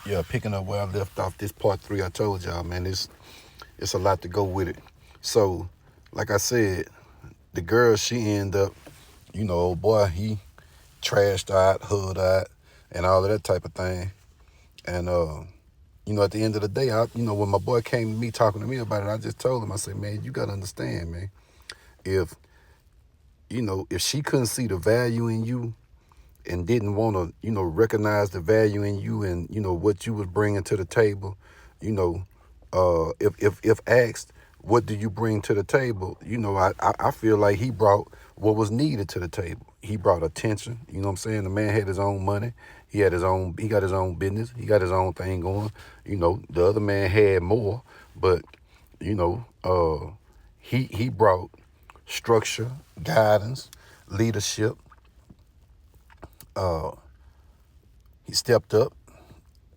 Yeah, picking up where I left off, this part three, I told y'all, man, it's a lot to go with it. So, like I said, the girl, she ended up, old boy, he trashed out, hood out, and all of that type of thing. And at the end of the day, when my boy came to me talking to me about it, I just told him, I said, man, you gotta understand, man, if if she couldn't see the value in you and didn't want to, recognize the value in you and, what you was bringing to the table, if asked, what do you bring to the table? I feel like he brought what was needed to the table. He brought attention. You know what I'm saying? The man had his own money. He got his own business. He got his own thing going. The other man had more, but, he brought structure, guidance, leadership. He stepped up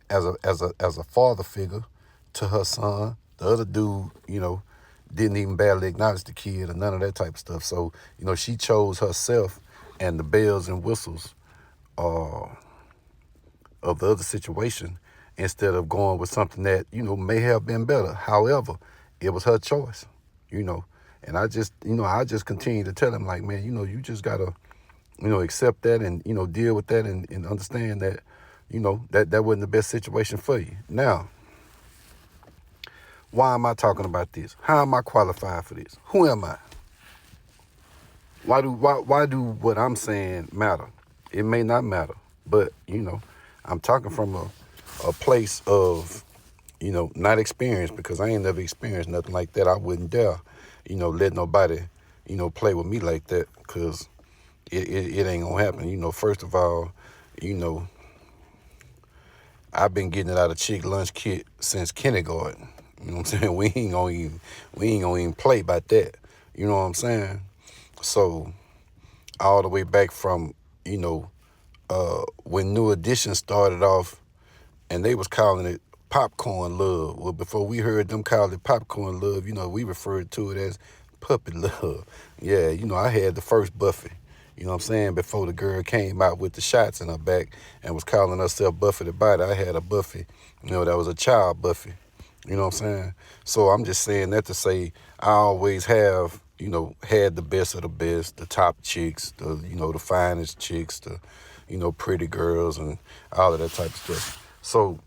as a father figure to her son. The other dude, didn't even barely acknowledge the kid or none of that type of stuff. So, she chose herself and the bells and whistles of the other situation instead of going with something that, may have been better. However, it was her choice, And I just continue to tell him, like, man, you just gotta, accept that and, deal with that and understand that, that wasn't the best situation for you. Now, why am I talking about this? How am I qualified for this? Who am I? Why do what I'm saying matter? It may not matter, but I'm talking from a place of not experience, because I ain't never experienced nothing like that. I wouldn't dare let nobody play with me like that, because it ain't gonna happen. First of all, I've been getting it out of chick lunch kit since kindergarten. You know what I'm saying? We ain't gonna even play about that. You know what I'm saying? So all the way back from, when New Edition started off and they was calling it popcorn love. Well, before we heard them call it popcorn love, we referred to it as puppy love. Yeah, I had the first Buffy. You know what I'm saying? Before the girl came out with the shots in her back and was calling herself Buffy the Body, I had a Buffy, that was a child Buffy. You know what I'm saying? So I'm just saying that to say I always have, had the best of the best, the top chicks, the finest chicks, the, pretty girls and all of that type of stuff. So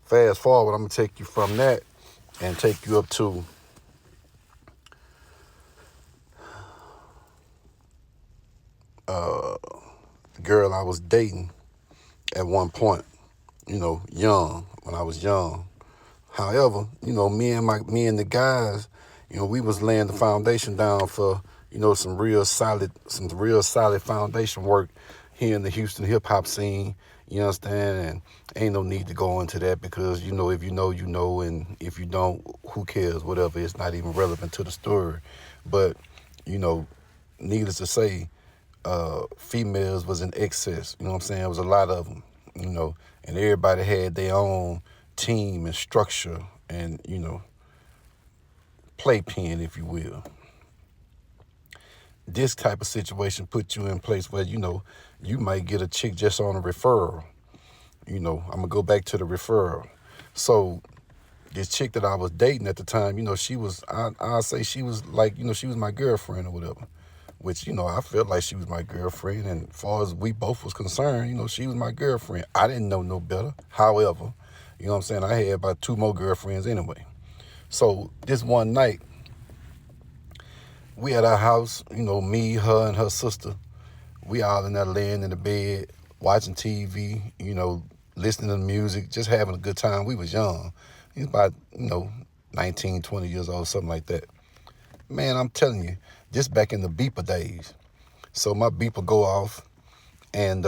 fast forward, I'm going to take you from that and take you up to the girl I was dating at one point, young, when I was young. However, me and the guys, we was laying the foundation down for, some real solid foundation work here in the Houston hip hop scene. You understand? And ain't no need to go into that, because, if you know, and if you don't, who cares? Whatever. It's not even relevant to the story. But, needless to say, females was in excess. You know what I'm saying? It was a lot of them, and everybody had their own team and structure and, playpen, if you will. This type of situation puts you in place where, you might get a chick just on a referral. I'm going to go back to the referral. So this chick that I was dating at the time, she was, I'll say she was like, she was my girlfriend or whatever, which, I felt like she was my girlfriend. And as far as we both was concerned, she was my girlfriend. I didn't know no better. However, you know what I'm saying, I had about 2 more girlfriends anyway. So this one night, we at our house, me, her, and her sister. We all in there laying in the bed, watching TV, listening to music, just having a good time. We was young. He was about, 19, 20 years old, something like that. Man, I'm telling you, this back in the beeper days. So my beeper go off, and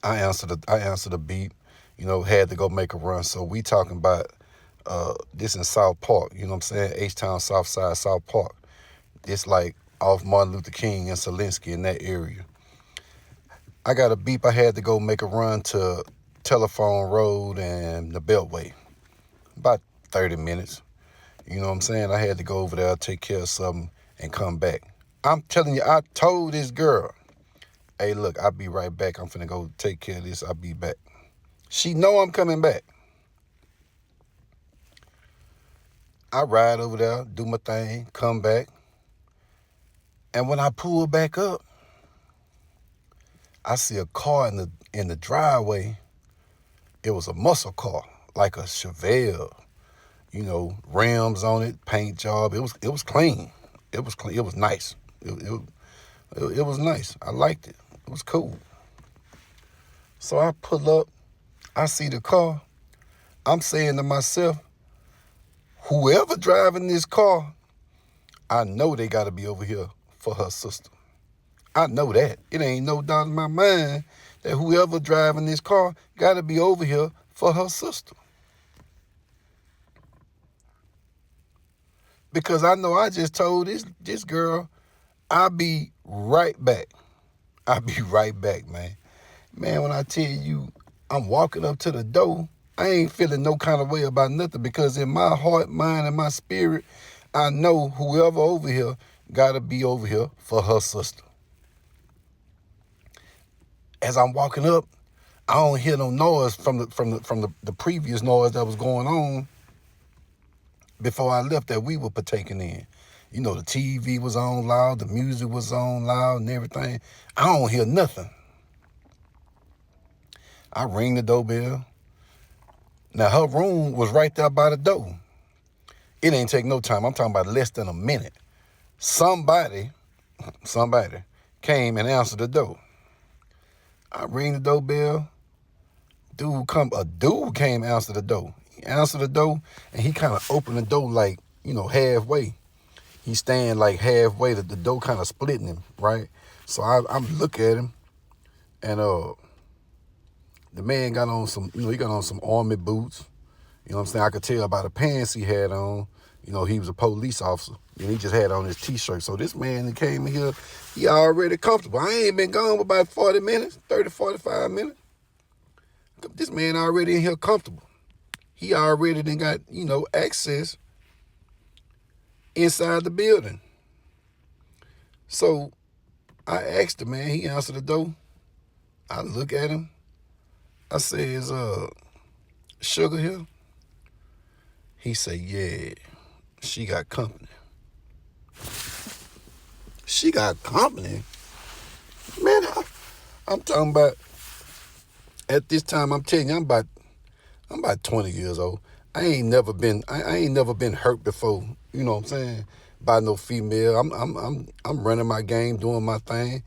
I answer the beep, had to go make a run. So we talking about this in South Park, you know what I'm saying? H-Town, South Side, South Park. It's like off Martin Luther King and Selinsky in that area. I got a beep. I had to go make a run to Telephone Road and the Beltway. About 30 minutes. You know what I'm saying? I had to go over there, take care of something, and come back. I'm telling you, I told this girl, hey, look, I'll be right back. I'm finna go take care of this. I'll be back. She know I'm coming back. I ride over there, do my thing, come back. And when I pull back up, I see a car in the driveway. It was a muscle car, like a Chevelle, rims on it, paint job. It was clean. It was clean. It was nice. It was nice. I liked it. It was cool. So I pull up, I see the car. I'm saying to myself, whoever driving this car, I know they got to be over here for her sister. I know that. It ain't no doubt in my mind that whoever driving this car got to be over here for her sister. Because I know I just told this girl, I'll be right back. I'll be right back, man. Man, when I tell you I'm walking up to the door, I ain't feeling no kind of way about nothing, because in my heart, mind, and my spirit, I know whoever over here got to be over here for her sister. As I'm walking up, I don't hear no noise from the previous noise that was going on before I left that we were partaking in. The TV was on loud, the music was on loud and everything. I don't hear nothing. I ring the doorbell. Now, her room was right there by the door. It ain't take no time. I'm talking about less than a minute. Somebody came and answered the door. I ring the doorbell. A dude came and answered the door. He answered the door, and he kind of opened the door like, halfway. He stand like halfway. The door kind of splitting him, right? So I'm look at him, and the man got on some, he got on some army boots. You know what I'm saying? I could tell by the pants he had on. He was a police officer, and he just had on his T-shirt. So this man that came in here, he already comfortable. I ain't been gone for about 40 minutes, 30, 45 minutes. This man already in here comfortable. He already done got, access inside the building. So I asked the man, he answered the door. I look at him. I say, is Sugar here? He say, yeah, she got company. She got company? Man, I'm talking about, at this time, I'm telling you, I'm about 20 years old. I ain't never been hurt before, you know what I'm saying, by no female. I'm running my game, doing my thing,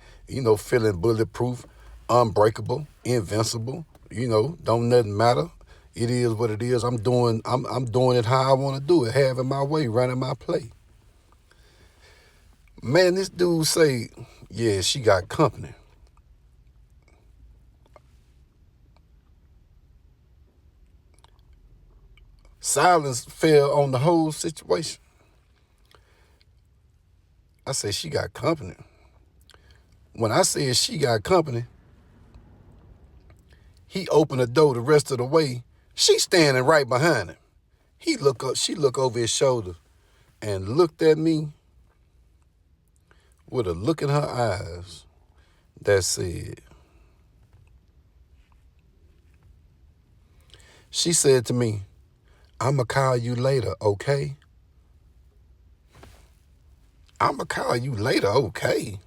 feeling bulletproof, unbreakable, invincible, don't nothing matter. It is what it is. I'm doing it how I want to do it, having my way, running my play. Man, this dude say, yeah, she got company. Silence fell on the whole situation. I said, she got company. When I said she got company, he opened the door the rest of the way. She standing right behind him. She look over his shoulder and looked at me with a look in her eyes that said, she said to me, I'ma call you later, okay? I'ma call you later, okay?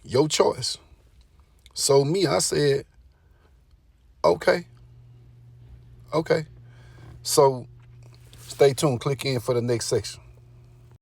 Your choice. So me, I said, okay. So stay tuned, click in for the next section.